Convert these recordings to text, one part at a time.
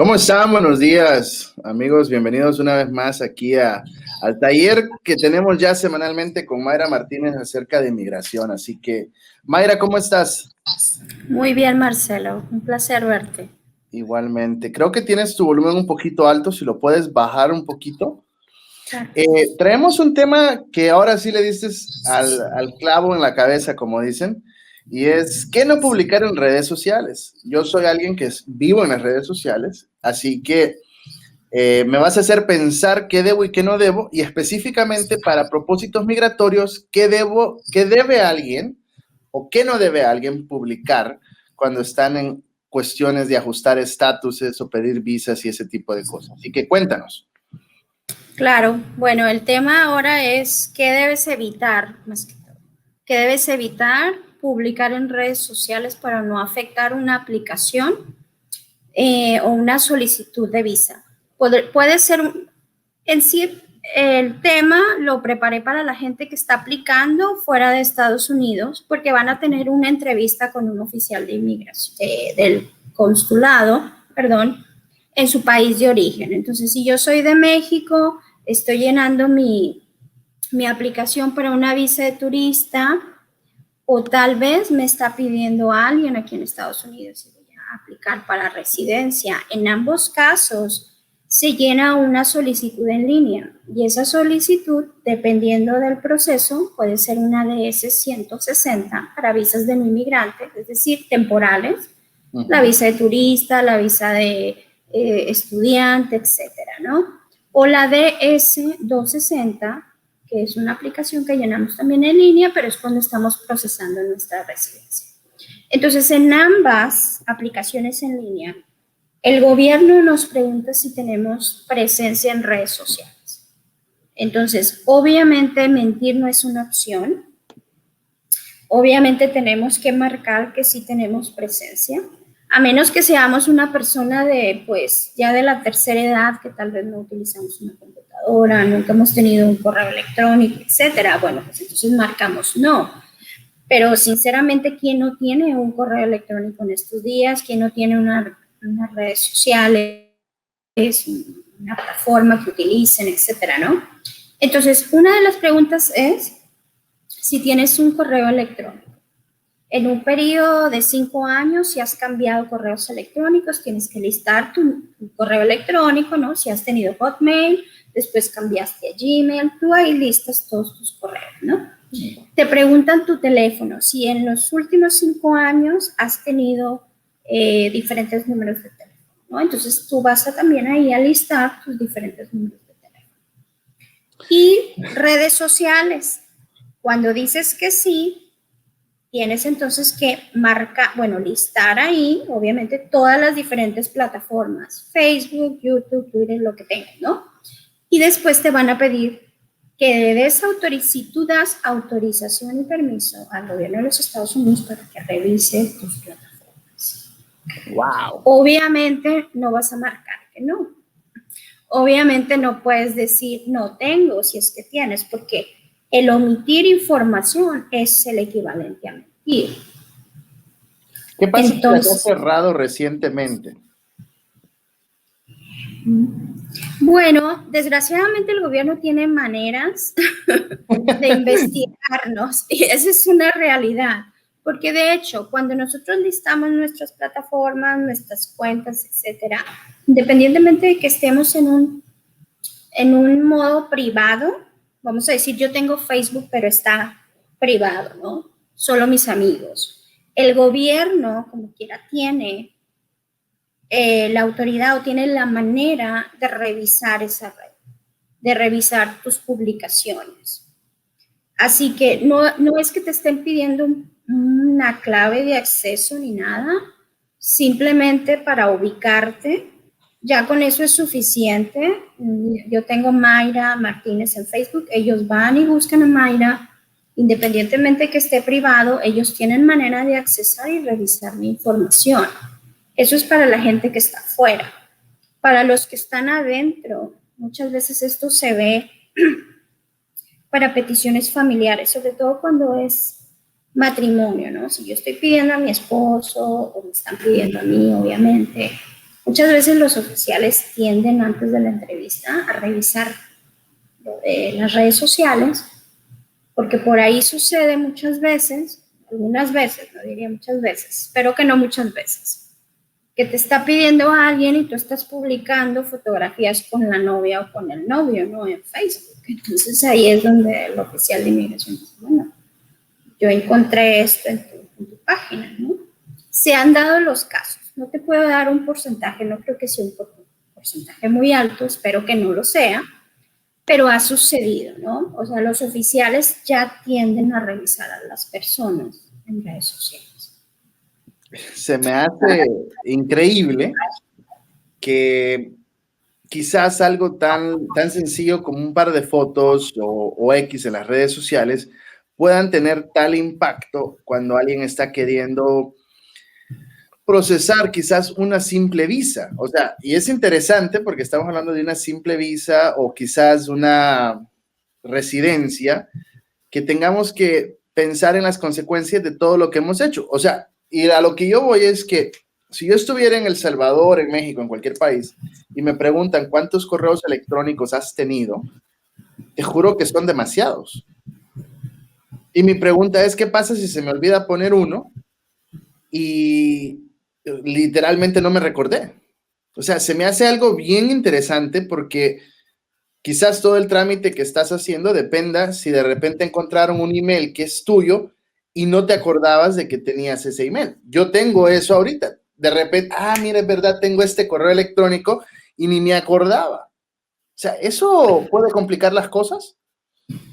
¿Cómo están? Buenos días, amigos. Bienvenidos una vez más aquí al taller que tenemos ya semanalmente con Mayra Martínez acerca de migración. Así que, Mayra, ¿cómo estás? Muy bien, Marcelo. Un placer verte. Igualmente. Creo que tienes tu volumen un poquito alto, si lo puedes bajar un poquito. Claro. Traemos un tema que ahora sí le diste al clavo en la cabeza, como dicen, y es ¿qué no publicar en redes sociales? Yo soy alguien que vivo en las redes sociales, así que me vas a hacer pensar qué debo y qué no debo, y específicamente para propósitos migratorios, qué debe alguien o qué no debe alguien publicar cuando están en cuestiones de ajustar estatuses o pedir visas y ese tipo de cosas. Así que cuéntanos. Claro. Bueno, el tema ahora es qué debes evitar, más que todo. ¿Qué debes evitar publicar en redes sociales para no afectar una aplicación o una solicitud de visa? Puede ser, en sí, el tema lo preparé para la gente que está aplicando fuera de Estados Unidos porque van a tener una entrevista con un oficial de inmigración, del consulado, perdón, en su país de origen. Entonces, si yo soy de México, estoy llenando mi aplicación para una visa de turista o tal vez me está pidiendo a alguien aquí en Estados Unidos y voy a aplicar para residencia. En ambos casos se llena una solicitud en línea y esa solicitud, dependiendo del proceso, puede ser una DS-160 para visas de no inmigrante, es decir, temporales, la visa de turista, la visa de estudiante, etcétera, ¿no? O la DS-260, que es una aplicación que llenamos también en línea, pero es cuando estamos procesando nuestra residencia. Entonces, en ambas aplicaciones en línea, el gobierno nos pregunta si tenemos presencia en redes sociales. Entonces, obviamente mentir no es una opción. Obviamente tenemos que marcar que sí tenemos presencia, a menos que seamos una persona de, pues, ya de la tercera edad, que tal vez no utilizamos una computadora, nunca hemos tenido un correo electrónico, etcétera. Bueno, pues entonces marcamos no. Pero sinceramente, ¿quién no tiene un correo electrónico en estos días? ¿Quién no tiene unas redes sociales, una plataforma que utilicen, etcétera, ¿no? Entonces, una de las preguntas es si tienes un correo electrónico. En un periodo de 5 años, si has cambiado correos electrónicos, tienes que listar tu correo electrónico, ¿no? Si has tenido Hotmail, después cambiaste a Gmail, tú ahí listas todos tus correos, ¿no? Te preguntan tu teléfono, si en los últimos 5 años has tenido diferentes números de teléfono, ¿no? Entonces tú vas también ahí a listar tus diferentes números de teléfono. Y redes sociales. Cuando dices que sí, tienes entonces que listar ahí, obviamente, todas las diferentes plataformas, Facebook, YouTube, Twitter, lo que tengas, ¿no? Y después te van a pedir que des si tú das autorización y permiso al gobierno de los Estados Unidos para que revise tus plataformas. Wow. Obviamente no vas a marcar que no. Obviamente no puedes decir no tengo si es que tienes, porque el omitir información es el equivalente a mentir. ¿Qué pasa si las has cerrado recientemente? Bueno, desgraciadamente el gobierno tiene maneras de investigarnos y esa es una realidad, porque de hecho, cuando nosotros listamos nuestras plataformas, nuestras cuentas, etcétera, independientemente de que estemos en un modo privado, vamos a decir, yo tengo Facebook, pero está privado, ¿no? Solo mis amigos. El gobierno, como quiera, tiene la autoridad o tiene la manera de revisar esa red, de revisar tus publicaciones. Así que no es que te estén pidiendo una clave de acceso ni nada, simplemente para ubicarte. Ya con eso es suficiente. Yo tengo Mayra Martínez en Facebook, ellos van y buscan a Mayra, independientemente de que esté privado, ellos tienen manera de accesar y revisar mi información. Eso es para la gente que está afuera. Para los que están adentro, muchas veces esto se ve para peticiones familiares, sobre todo cuando es matrimonio, ¿no? Si yo estoy pidiendo a mi esposo o me están pidiendo a mí, obviamente, Muchas veces los oficiales tienden antes de la entrevista a revisar las redes sociales, porque por ahí sucede muchas veces, algunas veces, no diría muchas veces, espero que no muchas veces, que te está pidiendo a alguien y tú estás publicando fotografías con la novia o con el novio, ¿no? En Facebook. Entonces ahí es donde el oficial de inmigración dice, bueno, yo encontré esto en tu página, ¿no? Se han dado los casos. No te puedo dar un porcentaje, no creo que sea un porcentaje muy alto, espero que no lo sea, pero ha sucedido, ¿no? O sea, los oficiales ya tienden a revisar a las personas en redes sociales. Se me hace increíble que quizás algo tan sencillo como un par de fotos o X en las redes sociales puedan tener tal impacto cuando alguien está queriendo procesar quizás una simple visa. O sea, y es interesante porque estamos hablando de una simple visa o quizás una residencia, que tengamos que pensar en las consecuencias de todo lo que hemos hecho. O sea, y a lo que yo voy es que si yo estuviera en El Salvador, en México, en cualquier país, y me preguntan cuántos correos electrónicos has tenido, te juro que son demasiados. Y mi pregunta es, ¿qué pasa si se me olvida poner uno y literalmente no me recordé? O sea, se me hace algo bien interesante porque quizás todo el trámite que estás haciendo dependa si de repente encontraron un email que es tuyo y no te acordabas de que tenías ese email. Yo tengo eso ahorita. De repente, mira, es verdad, tengo este correo electrónico y ni me acordaba. O sea, ¿eso puede complicar las cosas?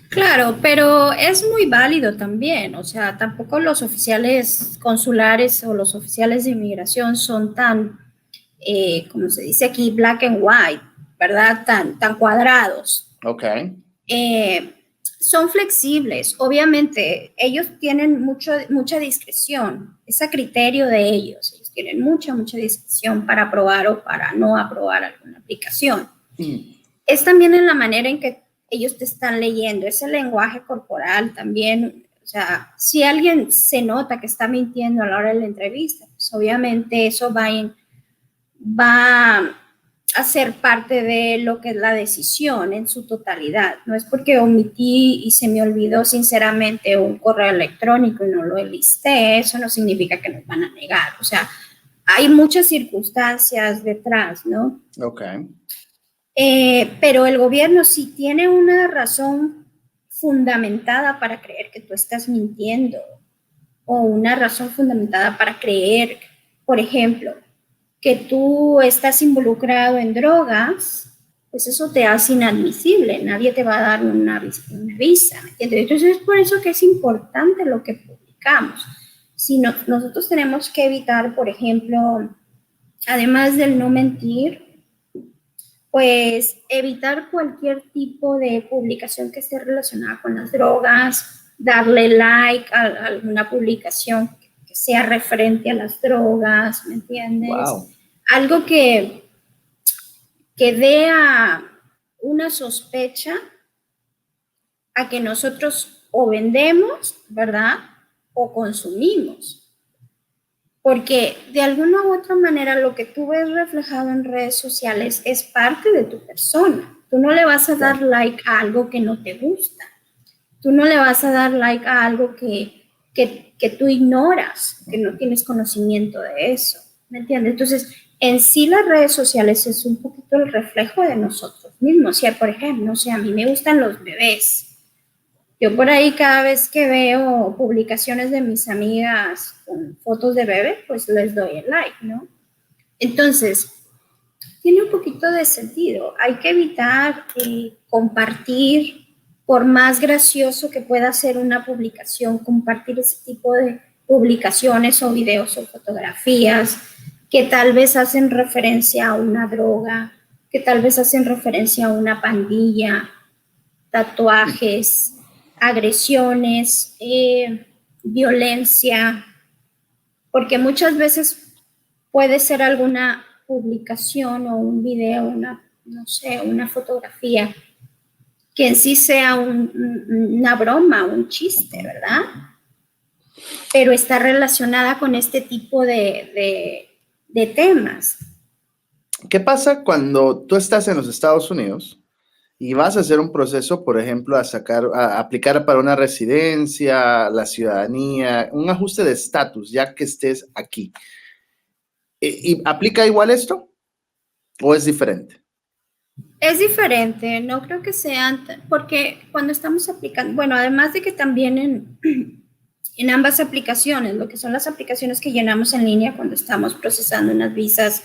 Claro, pero es muy válido también, o sea, tampoco los oficiales consulares o los oficiales de inmigración son tan, como se dice aquí, black and white, ¿verdad? Tan cuadrados. Ok. Son flexibles, obviamente, ellos tienen mucha discreción, es a criterio de ellos, ellos tienen mucha discreción para aprobar o para no aprobar alguna aplicación. Es también en la manera en que ellos te están leyendo, ese lenguaje corporal también, o sea, si alguien se nota que está mintiendo a la hora de la entrevista, pues obviamente eso va a ser parte de lo que es la decisión en su totalidad. No es porque omití y se me olvidó sinceramente un correo electrónico y no lo listé, eso no significa que nos van a negar, o sea, hay muchas circunstancias detrás, ¿no? Ok. Pero el gobierno sí tiene una razón fundamentada para creer que tú estás mintiendo o una razón fundamentada para creer, por ejemplo, que tú estás involucrado en drogas, pues eso te hace inadmisible, nadie te va a dar una visa, ¿me entiendes? Entonces es por eso que es importante lo que publicamos. Si no, nosotros tenemos que evitar, por ejemplo, además del no mentir, pues evitar cualquier tipo de publicación que esté relacionada con las drogas, darle like a alguna publicación que sea referente a las drogas, ¿me entiendes? Wow. Algo que dé a una sospecha a que nosotros o vendemos, ¿verdad? O consumimos. Porque de alguna u otra manera lo que tú ves reflejado en redes sociales es parte de tu persona. Tú no le vas a dar like a algo que no te gusta. Tú no le vas a dar like a algo que tú ignoras, que no tienes conocimiento de eso. ¿Me entiendes? Entonces, en sí las redes sociales es un poquito el reflejo de nosotros mismos. O sea, por ejemplo, a mí me gustan los bebés. Yo por ahí cada vez que veo publicaciones de mis amigas con fotos de bebé, pues les doy el like, ¿no? Entonces, tiene un poquito de sentido. Hay que evitar compartir, por más gracioso que pueda ser una publicación, compartir ese tipo de publicaciones o videos o fotografías que tal vez hacen referencia a una droga, que tal vez hacen referencia a una pandilla, tatuajes, agresiones, violencia, porque muchas veces puede ser alguna publicación o un video, una fotografía que en sí sea una broma, un chiste, ¿verdad? Pero está relacionada con este tipo de temas. ¿Qué pasa cuando tú estás en los Estados Unidos y vas a hacer un proceso, por ejemplo, a aplicar para una residencia, la ciudadanía, un ajuste de estatus, ya que estés aquí? ¿Y aplica igual esto o es diferente? Es diferente, no creo que sean, porque cuando estamos aplicando, bueno, además de que también en ambas aplicaciones, lo que son las aplicaciones que llenamos en línea cuando estamos procesando unas visas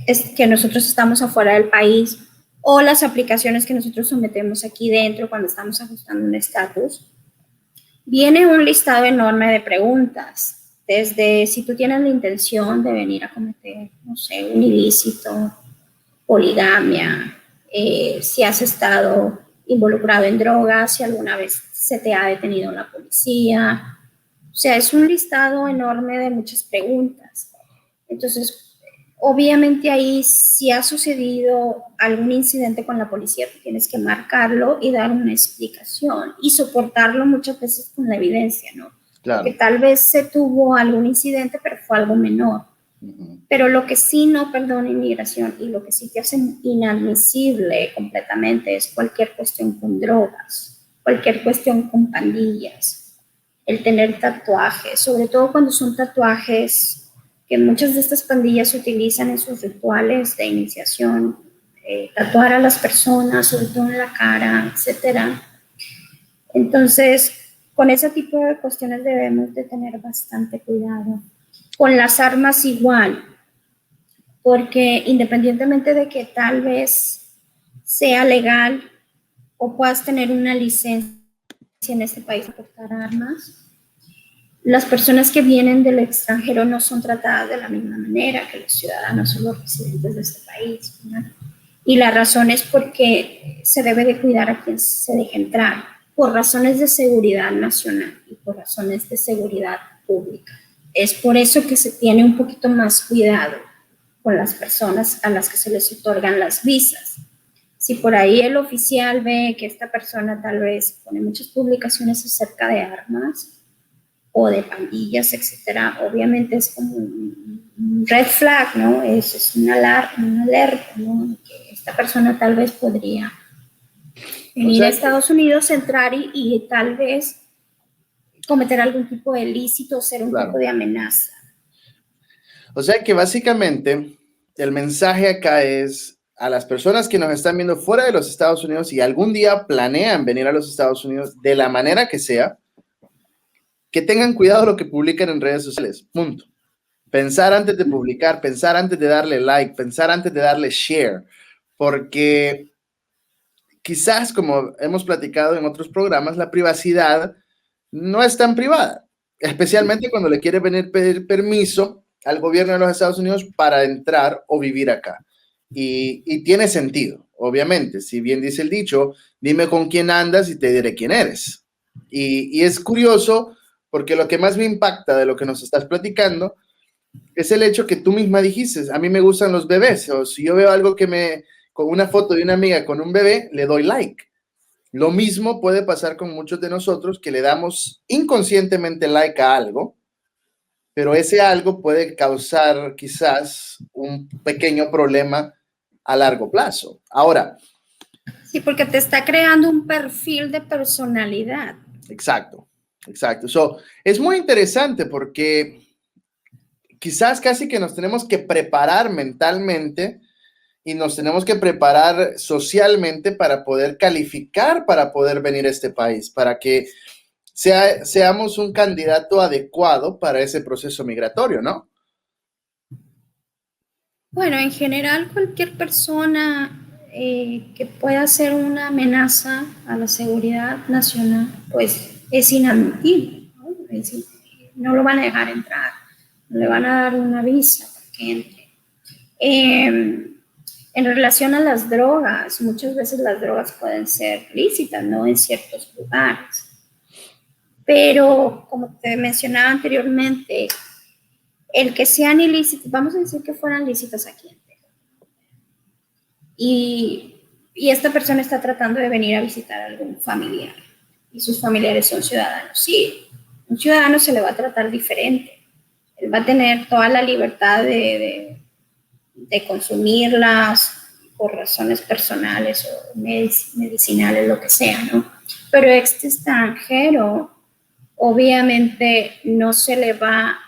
es que nosotros estamos afuera del país, o las aplicaciones que nosotros sometemos aquí dentro cuando estamos ajustando un estatus, viene un listado enorme de preguntas, desde si tú tienes la intención de venir a cometer, no sé, un ilícito, poligamia, si has estado involucrado en drogas, si alguna vez se te ha detenido la policía. O sea, es un listado enorme de muchas preguntas. Entonces, obviamente ahí si ha sucedido algún incidente con la policía, tú tienes que marcarlo y dar una explicación y soportarlo muchas veces con la evidencia, ¿no? Claro. Porque tal vez se tuvo algún incidente, pero fue algo menor. Pero lo que sí no perdona inmigración y lo que sí te hace inadmisible completamente es cualquier cuestión con drogas, cualquier cuestión con pandillas, el tener tatuajes, sobre todo cuando son tatuajes que muchas de estas pandillas utilizan en sus rituales de iniciación, tatuar a las personas, sobre todo en la cara, etcétera. Entonces, con ese tipo de cuestiones debemos de tener bastante cuidado. Con las armas igual, porque independientemente de que tal vez sea legal o puedas tener una licencia en este país para portar armas, las personas que vienen del extranjero no son tratadas de la misma manera que los ciudadanos o los residentes de este país, ¿no? Y la razón es porque se debe de cuidar a quien se deje entrar, por razones de seguridad nacional y por razones de seguridad pública. Es por eso que se tiene un poquito más cuidado con las personas a las que se les otorgan las visas. Si por ahí el oficial ve que esta persona tal vez pone muchas publicaciones acerca de armas o de pandillas, etcétera, obviamente es como un red flag, ¿no? Es una alerta, ¿no? Que esta persona tal vez podría venir a Estados Unidos, entrar y tal vez cometer algún tipo de ilícito o ser un tipo de amenaza. O sea que básicamente el mensaje acá es a las personas que nos están viendo fuera de los Estados Unidos y algún día planean venir a los Estados Unidos de la manera que sea, que tengan cuidado lo que publican en redes sociales, punto. Pensar antes de publicar, pensar antes de darle like, pensar antes de darle share, porque quizás, como hemos platicado en otros programas, la privacidad no es tan privada, especialmente cuando le quiere venir pedir permiso al gobierno de los Estados Unidos para entrar o vivir acá. Y tiene sentido, obviamente. Si bien dice el dicho, dime con quién andas y te diré quién eres. Y es curioso porque lo que más me impacta de lo que nos estás platicando es el hecho que tú misma dijiste, a mí me gustan los bebés, o si yo veo algo con una foto de una amiga con un bebé, le doy like. Lo mismo puede pasar con muchos de nosotros que le damos inconscientemente like a algo, pero ese algo puede causar quizás un pequeño problema a largo plazo. Ahora. Sí, porque te está creando un perfil de personalidad. Exacto, exacto. Es muy interesante porque quizás casi que nos tenemos que preparar mentalmente y nos tenemos que preparar socialmente para poder calificar, para poder venir a este país, para que seamos un candidato adecuado para ese proceso migratorio, ¿no? Bueno, en general cualquier persona que pueda ser una amenaza a la seguridad nacional, pues es inadmitible, ¿no? Es decir, no lo van a dejar entrar, no le van a dar una visa para que entre. En relación a las drogas, muchas veces las drogas pueden ser lícitas, ¿no? En ciertos lugares. Pero, como te mencionaba anteriormente, el que sean ilícitos, vamos a decir que fueran lícitas aquí en Texas. Y esta persona está tratando de venir a visitar a algún familiar. Y sus familiares son ciudadanos. Sí, un ciudadano se le va a tratar diferente. Él va a tener toda la libertad de de consumirlas por razones personales o medicinales, lo que sea, ¿no? Pero este extranjero, obviamente, no se le va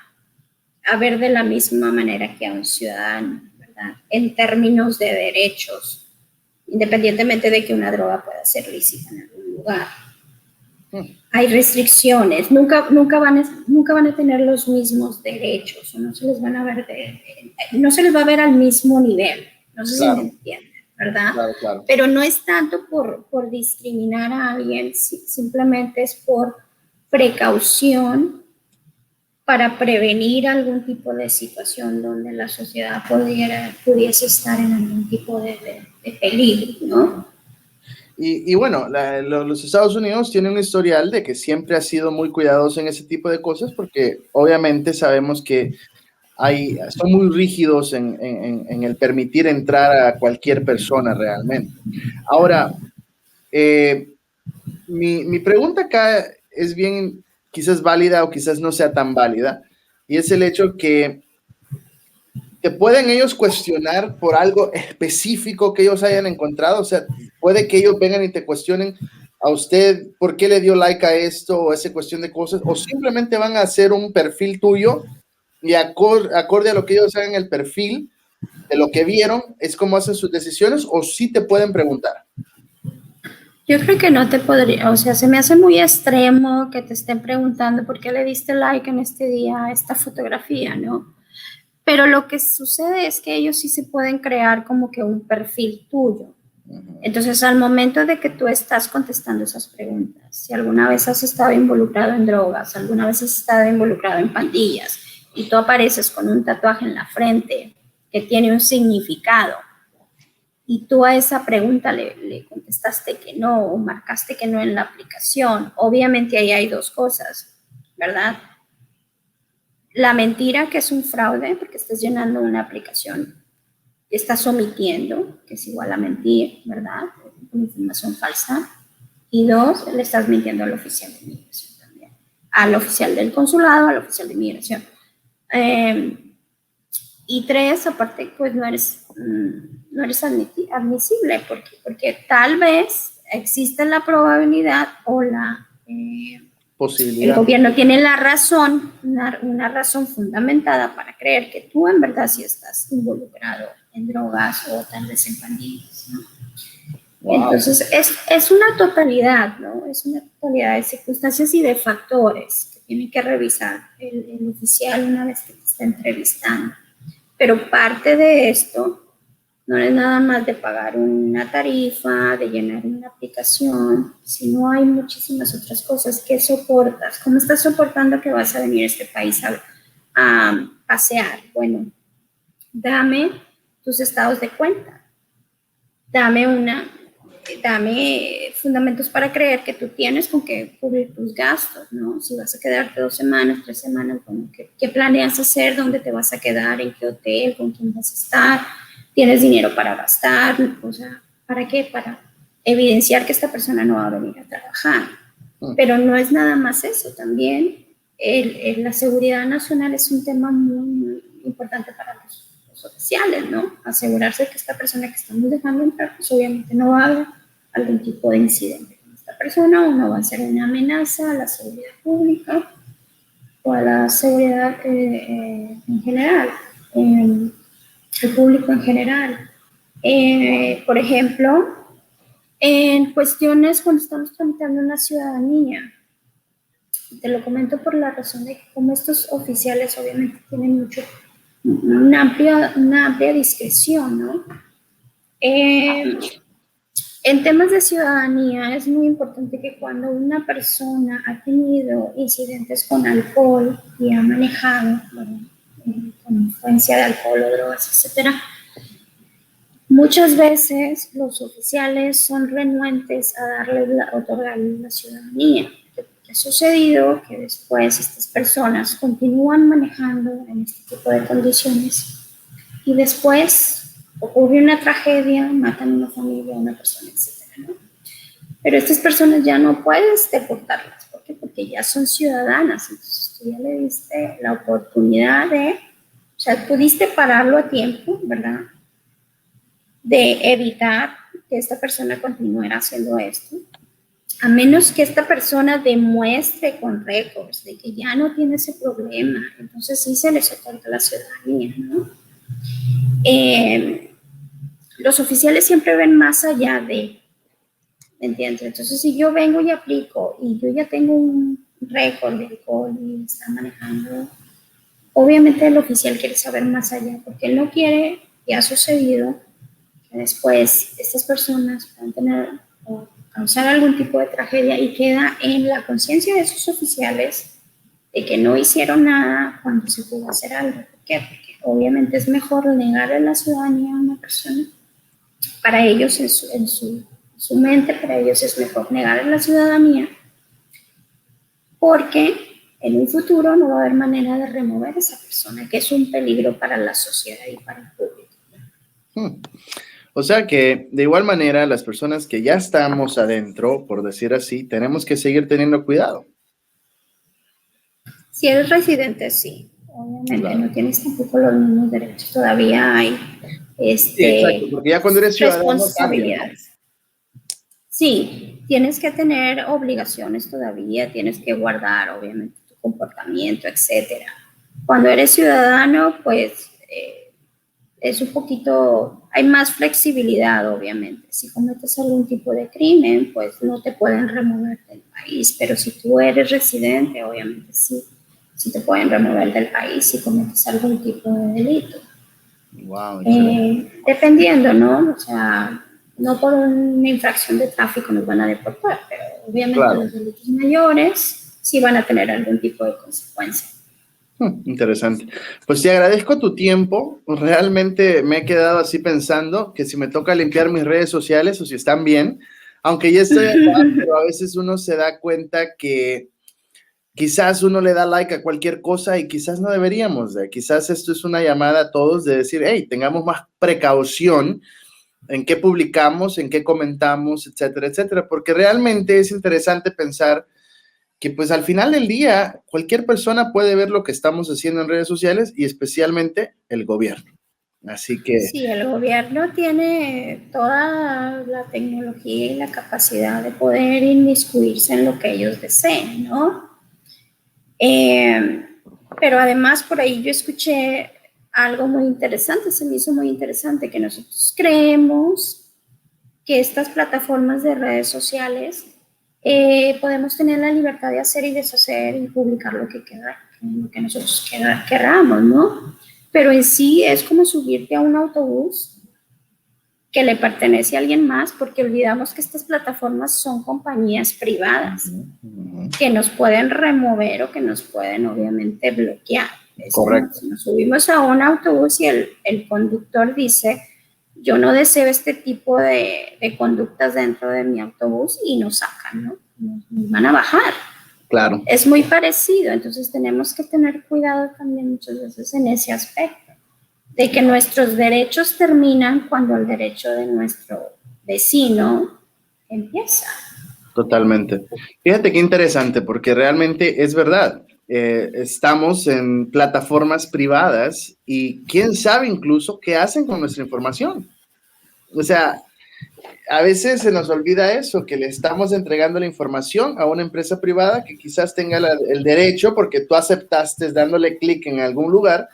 a ver de la misma manera que a un ciudadano, ¿verdad? En términos de derechos, independientemente de que una droga pueda ser lícita en algún lugar. Hay restricciones, nunca van a tener los mismos derechos, o no se les van a ver no se les va a ver al mismo nivel, no sé si me entienden, ¿verdad? Claro. Pero no es tanto por discriminar a alguien, simplemente es por precaución para prevenir algún tipo de situación donde la sociedad pudiese estar en algún tipo de peligro, ¿no? Y bueno, los Estados Unidos tienen un historial de que siempre ha sido muy cuidadoso en ese tipo de cosas porque obviamente sabemos que son muy rígidos en el permitir entrar a cualquier persona realmente. Ahora, mi pregunta acá es bien, quizás válida o quizás no sea tan válida, y es el hecho que te pueden ellos cuestionar por algo específico que ellos hayan encontrado. O sea, puede que ellos vengan y te cuestionen a usted por qué le dio like a esto o esa cuestión de cosas, o simplemente van a hacer un perfil tuyo y acorde a lo que ellos hagan el perfil de lo que vieron, es como hacen sus decisiones, o sí te pueden preguntar. Yo creo que no te podría, o sea, se me hace muy extremo que te estén preguntando por qué le diste like en este día a esta fotografía, ¿no? Pero lo que sucede es que ellos sí se pueden crear como que un perfil tuyo. Entonces, al momento de que tú estás contestando esas preguntas, si alguna vez has estado involucrado en drogas, alguna vez has estado involucrado en pandillas, y tú apareces con un tatuaje en la frente que tiene un significado, y tú a esa pregunta le contestaste que no o marcaste que no en la aplicación, obviamente ahí hay dos cosas, ¿verdad? La mentira, que es un fraude, porque estás llenando una aplicación, estás omitiendo, que es igual a mentir, ¿verdad? Una información falsa. Y dos, le estás mintiendo al oficial de inmigración también, al oficial del consulado, al oficial de inmigración. Y tres, aparte, pues no eres admisible, porque tal vez existe la probabilidad o la posibilidad. El gobierno tiene la razón, una razón fundamentada para creer que tú en verdad sí estás involucrado en drogas o tal vez en pandillas, ¿no? Wow. Entonces, es una totalidad, ¿no? Es una totalidad de circunstancias y de factores que tiene que revisar el oficial una vez que te está entrevistando. Pero parte de esto no es nada más de pagar una tarifa, de llenar una aplicación, sino hay muchísimas otras cosas que soportas. ¿Cómo estás soportando que vas a venir a este país a pasear? Bueno, dame tus estados de cuenta. Dame fundamentos para creer que tú tienes con qué cubrir tus gastos, ¿no? Si vas a quedarte 2 semanas, 3 semanas, bueno, ¿qué planeas hacer? ¿Dónde te vas a quedar? ¿En qué hotel? ¿Con quién vas a estar? ¿Tienes dinero para gastar? O sea, ¿para qué? Para evidenciar que esta persona no va a venir a trabajar. Pero no es nada más eso, también la seguridad nacional es un tema muy, muy importante para los oficiales, ¿no? Asegurarse que esta persona que estamos dejando entrar, pues obviamente no va a haber algún tipo de incidente con esta persona o no va a ser una amenaza a la seguridad pública o a la seguridad en general, el público en general. Por ejemplo, en cuestiones cuando estamos tramitando una ciudadanía, te lo comento por la razón de que como estos oficiales obviamente tienen una amplia discreción, ¿no? En temas de ciudadanía es muy importante que cuando una persona ha tenido incidentes con alcohol y ha manejado, bueno, con influencia de alcohol o drogas, etcétera, muchas veces los oficiales son renuentes a otorgarle la ciudadanía. Ha sucedido que después estas personas continúan manejando en este tipo de condiciones y después ocurre una tragedia, matan a una familia, a una persona, etc., ¿no? Pero estas personas ya no puedes deportarlas. ¿Por qué? Porque ya son ciudadanas. Entonces tú ya le diste la oportunidad de O sea, pudiste pararlo a tiempo, ¿verdad? De evitar que esta persona continuara haciendo esto, a menos que esta persona demuestre con récords de que ya no tiene ese problema, entonces sí se les otorga la ciudadanía, ¿no? Los oficiales siempre ven más allá de, ¿entiendes? Entonces, si yo vengo y aplico y yo ya tengo un récord de alcohol y está manejando, obviamente el oficial quiere saber más allá, porque él no quiere, y ha sucedido, que después estas personas puedan tener o causar algún tipo de tragedia y queda en la conciencia de esos oficiales de que no hicieron nada cuando se pudo hacer algo. ¿Por qué? Porque obviamente es mejor negarle la ciudadanía a una persona. Para ellos, en su mente, para ellos es mejor negarle la ciudadanía porque en un futuro no va a haber manera de remover a esa persona, que es un peligro para la sociedad y para el público. O sea que, de igual manera, las personas que ya estamos adentro, por decir así, tenemos que seguir teniendo cuidado. Si eres residente, sí. Obviamente claro. No tienes tampoco los mismos derechos. Todavía hay sí, exacto, porque ya cuando eres ciudadano responsabilidades. Cambia, ¿no? Sí, tienes que tener obligaciones todavía, tienes que guardar, obviamente, tu comportamiento, etcétera. Cuando eres ciudadano, pues es un poquito, hay más flexibilidad, obviamente. Si cometes algún tipo de crimen, pues no te pueden remover del país, pero si tú eres residente, obviamente sí te pueden remover del país si cometes algún tipo de delito. Wow, dependiendo, ¿no? O sea, no por una infracción de tráfico nos van a deportar, pero obviamente claro. Los delitos mayores sí van a tener algún tipo de consecuencia. Interesante. Pues te agradezco tu tiempo. Realmente me he quedado así pensando que si me toca limpiar mis redes sociales o si están bien, aunque ya estoy acá, pero a veces uno se da cuenta que quizás uno le da like a cualquier cosa y quizás no deberíamos de. Quizás esto es una llamada a todos de decir, hey, tengamos más precaución en qué publicamos, en qué comentamos, etcétera, etcétera, porque realmente es interesante pensar que pues al final del día cualquier persona puede ver lo que estamos haciendo en redes sociales y especialmente el gobierno. Así que... Sí, el gobierno tiene toda la tecnología y la capacidad de poder inmiscuirse en lo que ellos deseen, ¿no? Pero además por ahí yo escuché algo muy interesante, se me hizo muy interesante, que nosotros creemos que estas plataformas de redes sociales podemos tener la libertad de hacer y deshacer y publicar lo que nosotros queramos, ¿no? Pero en sí es como subirte a un autobús que le pertenece a alguien más, porque olvidamos que estas plataformas son compañías privadas que nos pueden remover o que nos pueden obviamente bloquear. Correcto. Si nos subimos a un autobús y el conductor dice, yo no deseo este tipo de conductas dentro de mi autobús, y nos sacan, ¿no? Nos van a bajar. Claro. Es muy parecido, entonces tenemos que tener cuidado también muchas veces en ese aspecto, de que nuestros derechos terminan cuando el derecho de nuestro vecino empieza. Totalmente. Fíjate qué interesante, porque realmente es verdad. Estamos en plataformas privadas y quién sabe incluso qué hacen con nuestra información. O sea, a veces se nos olvida eso, que le estamos entregando la información a una empresa privada que quizás tenga el derecho, porque tú aceptaste dándole clic en algún lugar,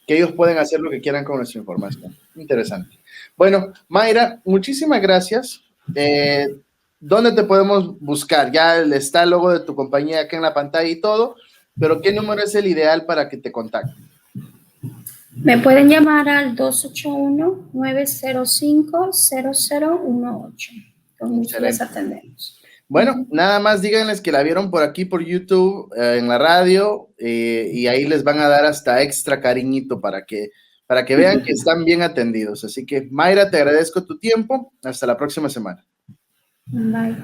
que ellos pueden hacer lo que quieran con nuestra información. Interesante. Bueno, Mayra, muchísimas gracias. ¿Dónde te podemos buscar? Ya está el logo de tu compañía acá en la pantalla y todo, pero ¿qué número es el ideal para que te contacten? Me pueden llamar al 281-905-0018. Con mucho les atendemos. Bueno, nada más díganles que la vieron por aquí, por YouTube, en la radio, y ahí les van a dar hasta extra cariñito para que vean que están bien atendidos. Así que, Mayra, te agradezco tu tiempo. Hasta la próxima semana. Bye.